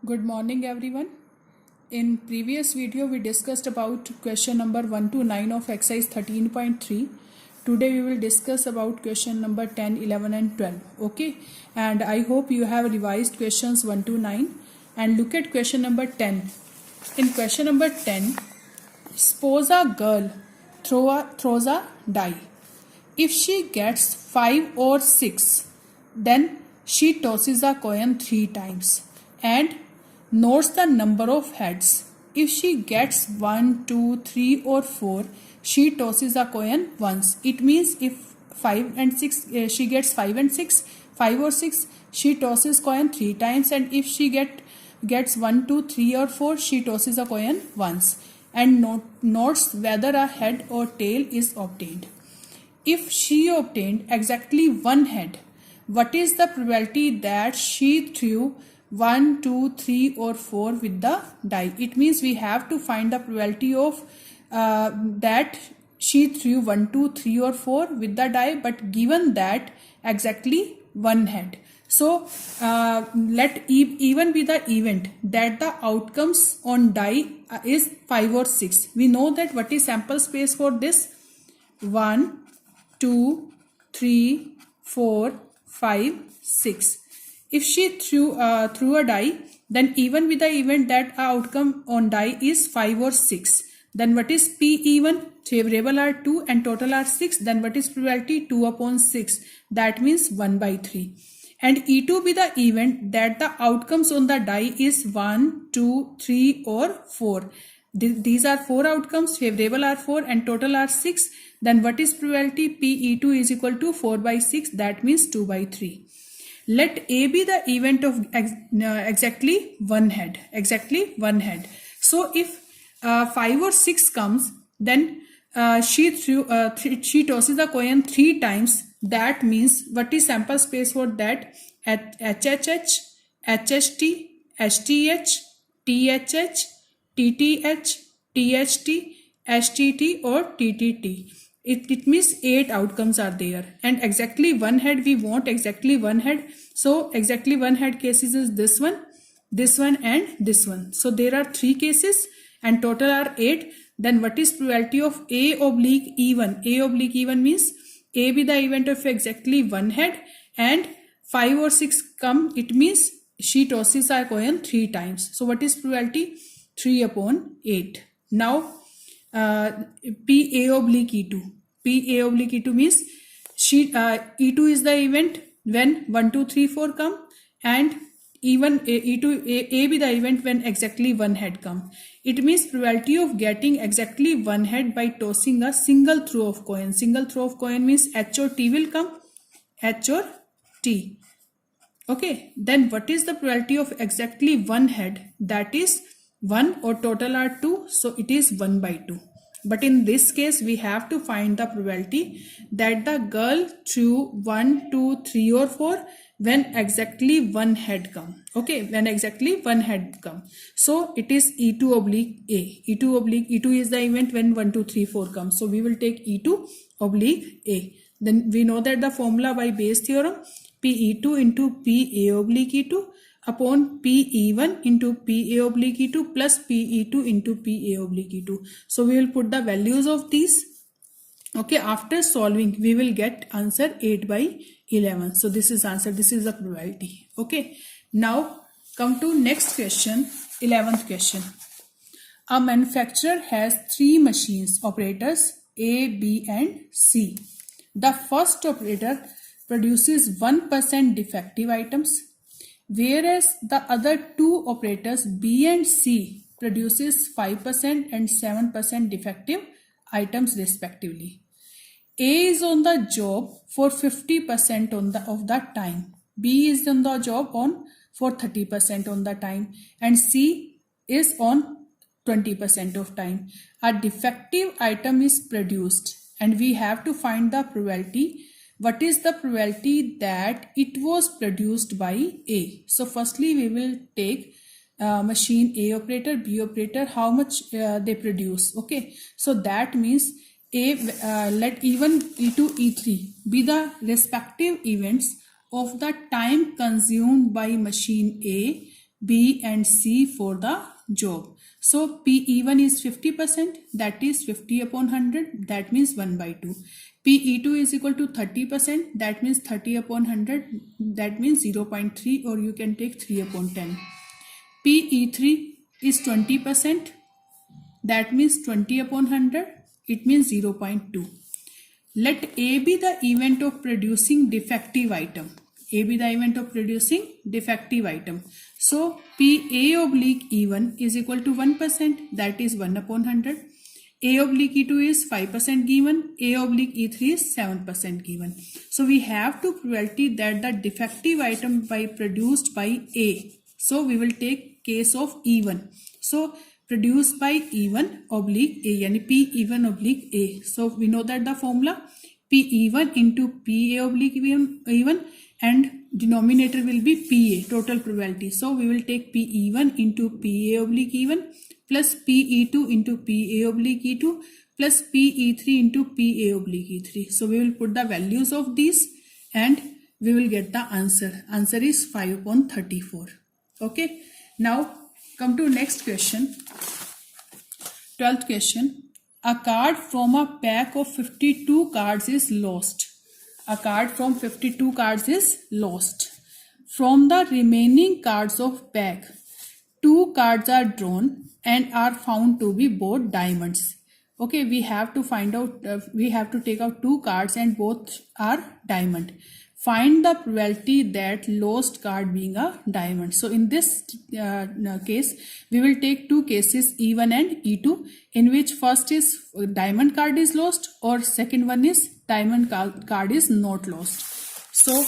Good morning everyone. In previous video we discussed about question number 1 to 9 of exercise 13.3. Today we will discuss about question number 10, 11 and 12. Okay, and I hope you have revised questions 1 to 9 and look at question number 10. In question number 10, suppose a girl throws a die. If she gets 5 or 6, then she tosses a coin 3 times and notes the number of heads. If she gets 1, 2, 3 or 4, she tosses a coin once. It means if 5 and 6, she gets 5 and 6, 5 or 6, she tosses coin 3 times, and if she gets 1, 2, 3 or 4, she tosses a coin once and notes whether a head or tail is obtained. If she obtained exactly one head, what is the probability that she threw 1, 2, 3 or 4 with the die? It means we have to find the probability of that she threw 1, 2, 3 or 4 with the die, but given that exactly one head. So let even be the event that the outcomes on die is 5 or 6. We know that what is sample space for this? 1, 2, 3, 4, 5, 6. If she threw a die, then even with the event that outcome on die is 5 or 6, then what is P even? Favorable are 2 and total are 6. Then what is probability? 2 upon 6. That means 1 by 3. And E2 be the event that the outcomes on the die is 1, 2, 3 or 4. These are 4 outcomes, favorable are 4 and total are 6. Then what is probability? PE2 is equal to 4 by 6. That means 2 by 3. Let A be the event of exactly one head. Exactly one head. So if 5 or 6 comes, then she tosses the coin 3 times. That means what is sample space for that? HHH, HHT, HTH, THH, TTH, THT, HTT or TTT. It means 8 outcomes are there, and exactly one head we want exactly one head. So exactly one head cases is this one and this one. So there are 3 cases and total are 8. Then what is probability of A oblique even? A oblique even means A be the event of exactly one head and 5 or 6 come. It means she tosses a coin 3 times. So what is probability? 3 upon 8. Now P A oblique E2. P A oblique E2 means she E2 is the event when 1, 2, 3, 4 come, and even E2 A be the event when exactly one head come. It means probability of getting exactly one head by tossing a single throw of coin. Single throw of coin means H or T will come. H or T. Okay. Then what is the probability of exactly one head? That is 1 or total are 2. So it is 1 by 2. But in this case, we have to find the probability that the girl threw 1, 2, 3 or 4 when exactly one head come. Okay, when exactly one head come. So it is E2 oblique A. E2 is the event when 1, 2, 3, 4 comes. So we will take E2 oblique A. Then we know that the formula by Bayes theorem, PE2 into PA oblique E2 upon PE1 into PA oblique E2 plus PE2 into PA oblique E2. So we will put the values of these. Okay, after solving we will get answer 8 by 11. So this is answer, this is the probability. Okay, now come to next question, 11th question. A manufacturer has 3 machines operators A, B and C. The first operator produces 1% defective items, whereas the other 2 operators B and C produces 5% and 7% defective items respectively. A is on the job for 50% of the time. B is on the job for 30% on the time, and C is on 20% of time. A defective item is produced and we have to find the probability. What is the probability that it was produced by A? So firstly we will take machine A operator, B operator, how much they produce. Okay, so that means let even E2, E3 be the respective events of the time consumed by machine A, B and C for the job. So PE1 is 50%, that is 50 upon 100, that means 1 by 2. PE2 is equal to 30%, that means 30 upon 100, that means 0.3, or you can take 3 upon 10. PE3 is 20%, that means 20 upon 100, it means 0.2. Let A be the event of producing defective item. A be the event of producing defective item. So PA oblique E1 is equal to 1%, that is 1 upon 100. A oblique E2 is 5% given. A oblique E3 is 7% given. So we have to probability that the defective item by produced by A. So we will take case of E1. So produced by E1 oblique A, yani P1 oblique A. So we know that the formula PE1 into PA oblique E1 and denominator will be PA, total probability. So we will take PE1 into PA oblique E1 plus PE2 into PA oblique E2 plus PE3 into PA oblique E3. So we will put the values of these and we will get the answer. Answer is 5 upon 34. Okay. Now come to next question. 12th question. A card from a pack of 52 cards is lost. A card from 52 cards is lost. From the remaining cards of pack, 2 cards are drawn and are found to be both diamonds. Okay, we have to find out, we have to take out 2 cards and both are diamond. Find the probability that lost card being a diamond. So in this case, we will take 2 cases, E1 and E2, in which first is diamond card is lost or second one is diamond card is not lost. So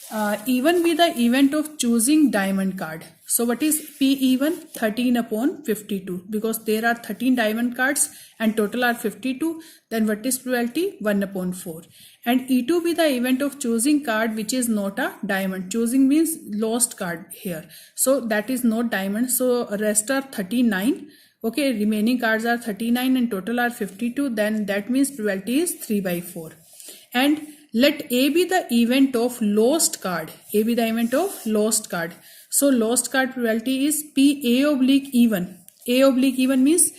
E1 be the event of choosing diamond card. So what is PE1? 13 upon 52, because there are 13 diamond cards and total are 52. Then what is probability? 1 upon 4. And E2 be the event of choosing card which is not a diamond. Choosing means lost card here. So that is not diamond. So rest are 39. Okay, remaining cards are 39 and total are 52. Then that means probability is 3 by 4. And let A be the event of lost card. A be the event of lost card. So lost card probability is PA oblique E1. A oblique E1 means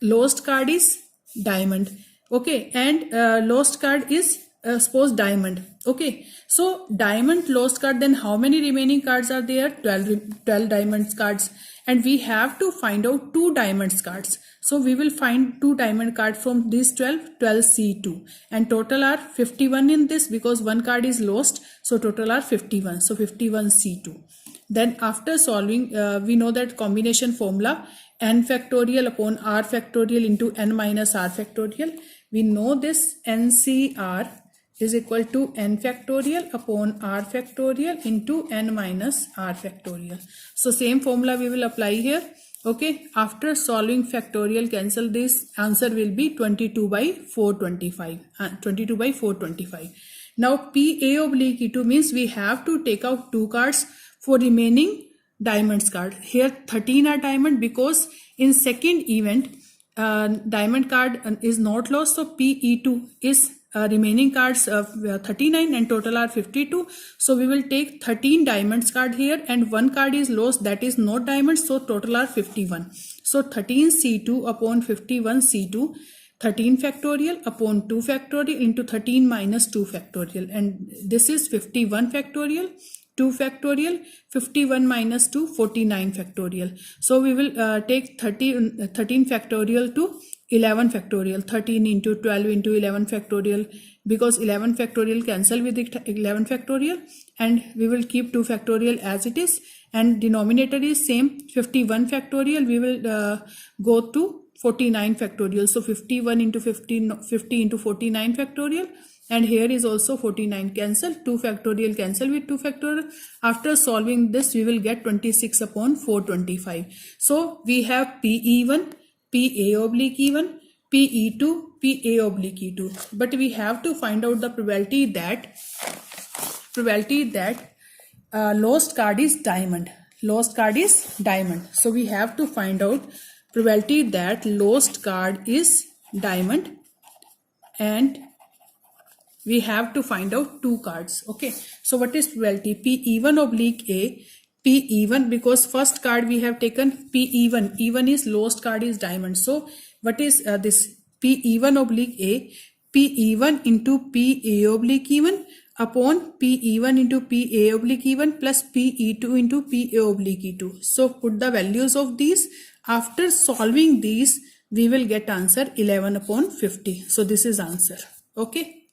lost card is diamond. Okay, and lost card is suppose diamond. Okay, so diamond lost card, then how many remaining cards are there? 12 diamonds cards, and we have to find out 2 diamonds cards. So we will find 2 diamond cards from these 12 C2, and total are 51 in this because 1 card is lost, so total are 51. So 51 C2. Then after solving, we know that combination formula n factorial upon r factorial into n minus r factorial. We know this NCR is equal to n factorial upon r factorial into n minus r factorial. So same formula we will apply here. Okay, after solving factorial, cancel this, answer will be 22 by 425. 22 by 425. Now PA oblique E2 means we have to take out 2 cards for remaining diamonds card. Here 13 are diamond because in second event diamond card is not lost. So PE2 is remaining cards of 39 and total are 52. So we will take 13 diamonds card here and 1 card is lost, that is not diamond, so total are 51. So 13 C2 upon 51 C2, 13 factorial upon 2 factorial into 13 minus 2 factorial, and this is 51 factorial, 2 factorial, 51 minus 2, 49 factorial. So we will take 13 factorial to 11 factorial, 13 into 12 into 11 factorial, because 11 factorial cancel with 11 factorial, and we will keep 2 factorial as it is, and denominator is same, 51 factorial. We will go to 49 factorial. So 51 into 50 into 49 factorial, and here is also 49 cancel, 2 factorial cancel with 2 factorial. After solving this, we will get 26 upon 425. So we have PE1, PA oblique E1, PE2, PA oblique E2. But we have to find out the probability that lost card is diamond. Lost card is diamond. So we have to find out probability that lost card is diamond, and we have to find out 2 cards. Okay, so what is probability? PE1 oblique A, P even, because first card we have taken P even. Even is lowest card is diamond. So what is this P even oblique A? P even into P A oblique even upon P even into P A oblique even plus P E2 into P A oblique E2. So put the values of these. After solving these, we will get answer 11 upon 50. So this is answer. Okay.